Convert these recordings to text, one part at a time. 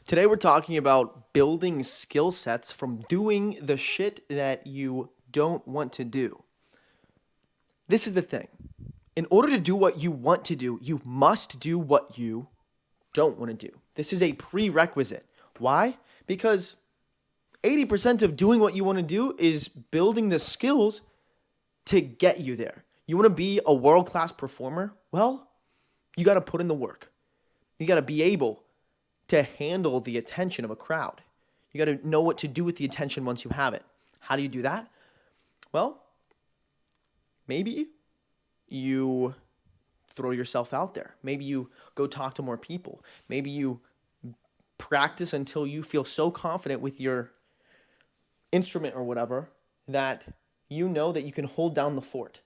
Today we're talking about building skill sets from doing the shit that you don't want to do. This is the thing. In order to do what you want to do, you must do what you don't want to do. This is a prerequisite. Why? Because 80% of doing what you want to do is building the skills to get you there. You want to be a world-class performer? Well, you got to put in the work. You got to be able to handle the attention of a crowd. You got to know what to do with the attention once you have it. How do you do that? Well, maybe you throw yourself out there. Maybe you go talk to more people. Maybe you practice until you feel so confident with your instrument or whatever that you know that you can hold down the fort.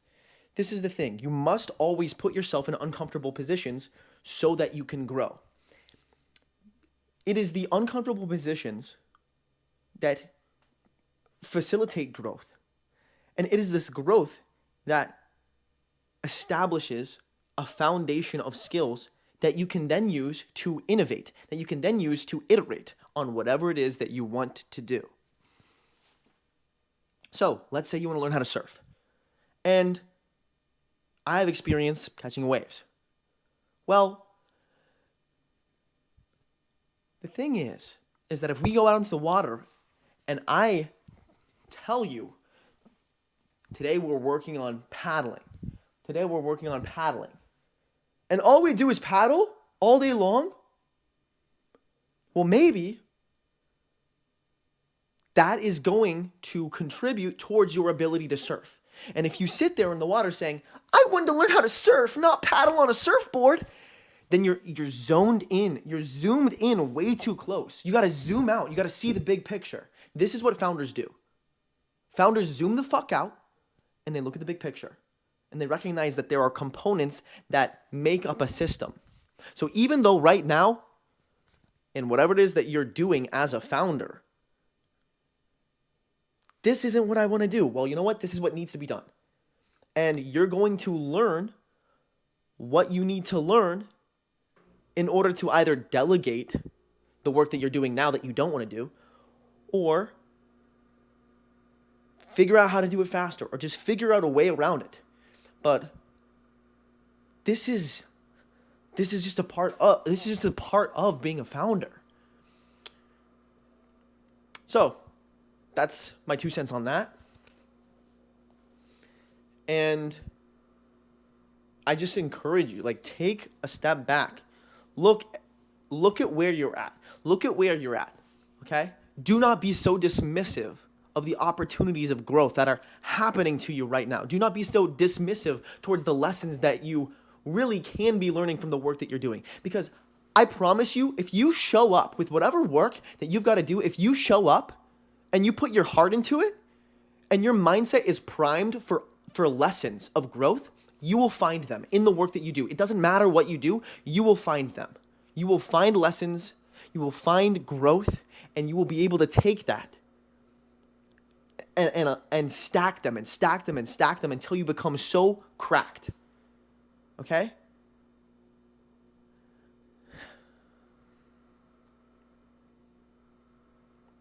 This is the thing. You must always put yourself in uncomfortable positions so that you can grow. It is the uncomfortable positions that facilitate growth. And it is this growth that establishes a foundation of skills that you can then use to innovate, that you can then use to iterate on whatever it is that you want to do. So, let's say you want to learn how to surf. And I have experience catching waves. Well, the thing is that if we go out into the water and I tell you, today we're working on paddling. And all we do is paddle all day long. Well, maybe that is going to contribute towards your ability to surf. And if you sit there in the water saying, I wanted to learn how to surf, not paddle on a surfboard, then you're zoned in. You're zoomed in way too close. You got to zoom out. You got to see the big picture. This is what founders do. Founders zoom the fuck out and they look at the big picture. And they recognize that there are components that make up a system. So even though right now, in whatever it is that you're doing as a founder, this isn't what I want to do. Well, you know what? This is what needs to be done. And you're going to learn what you need to learn in order to either delegate the work that you're doing now that you don't want to do, or figure out how to do it faster, or just figure out a way around it. But this is just a part of being a founder. So, that's my 2 cents on that. And I just encourage you, take a step back. Look at where you're at. Okay? Do not be so dismissive of the opportunities of growth that are happening to you right now. Do not be so dismissive towards the lessons that you really can be learning from the work that you're doing. Because I promise you, if you show up with whatever work that you've got to do, if you show up and you put your heart into it, and your mindset is primed for lessons of growth, you will find them in the work that you do. It doesn't matter what you do, you will find them. You will find lessons, you will find growth, and you will be able to take that and stack them until you become so cracked. Okay?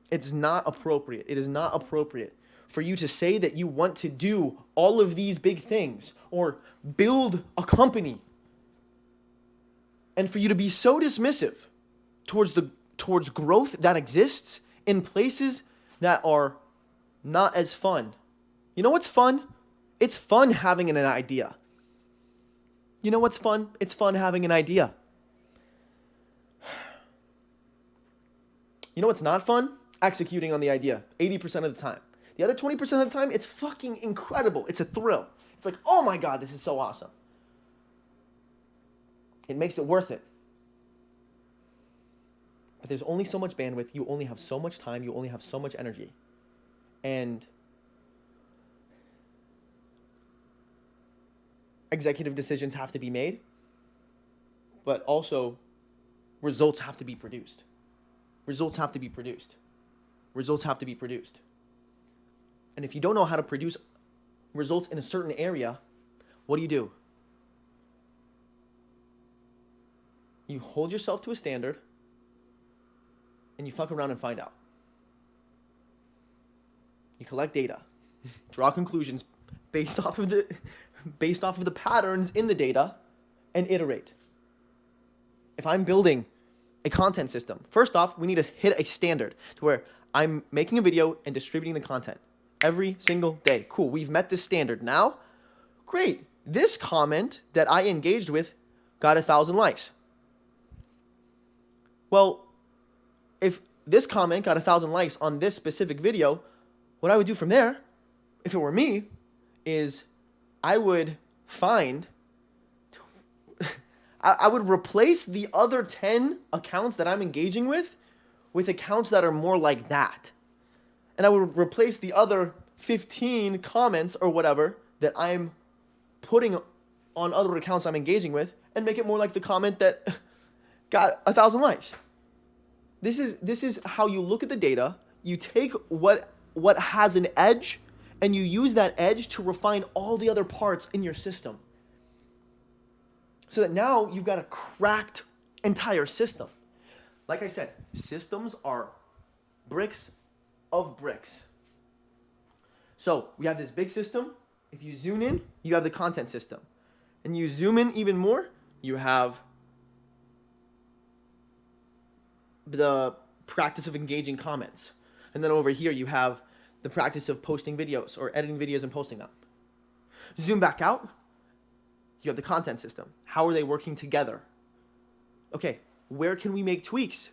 It is not appropriate for you to say that you want to do all of these big things or build a company, and for you to be so dismissive towards growth that exists in places that are not as fun. You know what's fun? It's fun having an idea. You know what's fun? It's fun having an idea. You know what's not fun? Executing on the idea 80% of the time. The other 20% of the time, it's fucking incredible. It's a thrill. It's like, oh my God, this is so awesome. It makes it worth it. But there's only so much bandwidth. You only have so much time. You only have so much energy. And executive decisions have to be made, but also results have to be produced. And if you don't know how to produce results in a certain area, what do? You hold yourself to a standard and you fuck around and find out. You collect data, draw conclusions based off of the patterns in the data, and iterate. If I'm building a content system, first off, we need to hit a standard to where I'm making a video and distributing the content every single day. Cool, we've met this standard. Now, great. This comment that I engaged with got 1,000 likes. Well, if this comment got 1,000 likes on this specific video, what I would do from there, if it were me, is I would find, I would replace the other 10 accounts that I'm engaging with accounts that are more like that. And I would replace the other 15 comments or whatever that I'm putting on other accounts I'm engaging with and make it more like the comment that got 1,000 likes. This is how you look at the data. You take what has an edge and you use that edge to refine all the other parts in your system. So that now you've got a cracked entire system. Like I said, systems are bricks of bricks. So we have this big system. If you zoom in, you have the content system. And you zoom in even more, you have the practice of engaging comments. And then over here, you have the practice of posting videos or editing videos and posting them. Zoom back out, you have the content system. How are they working together? Okay, where can we make tweaks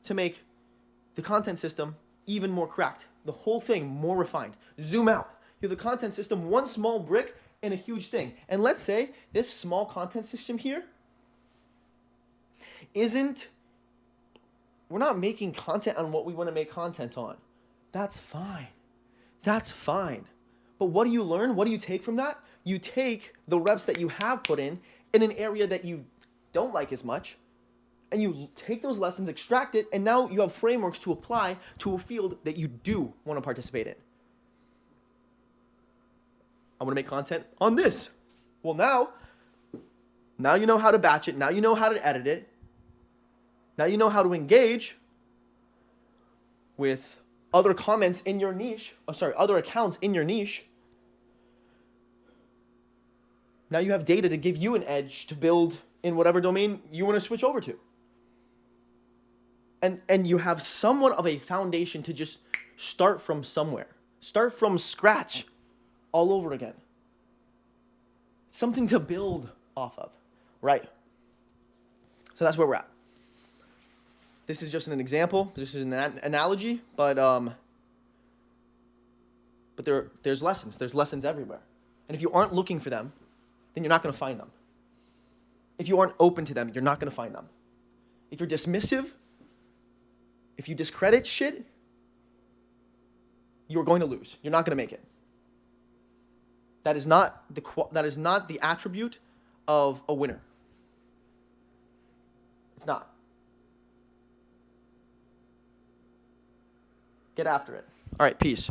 to make the content system even more cracked? The whole thing more refined. Zoom out. You have the content system, one small brick and a huge thing. And let's say this small content system here we're not making content on what we want to make content on. That's fine. That's fine. But what do you learn? What do you take from that? You take the reps that you have put in an area that you don't like as much, and you take those lessons, extract it, and now you have frameworks to apply to a field that you do want to participate in. I want to make content on this. Well, now you know how to batch it. Now you know how to edit it. Now you know how to engage with other comments in your niche. Other accounts in your niche. Now you have data to give you an edge to build in whatever domain you want to switch over to. And you have somewhat of a foundation to just start from somewhere. Start from scratch all over again. Something to build off of, right? So that's where we're at. This is just an example. This is an analogy, but there's lessons. There's lessons everywhere. And if you aren't looking for them, then you're not going to find them. If you aren't open to them, you're not going to find them. If you're dismissive, if you discredit shit, you're going to lose. You're not going to make it. That is not the attribute of a winner. It's not. Get after it. All right, peace.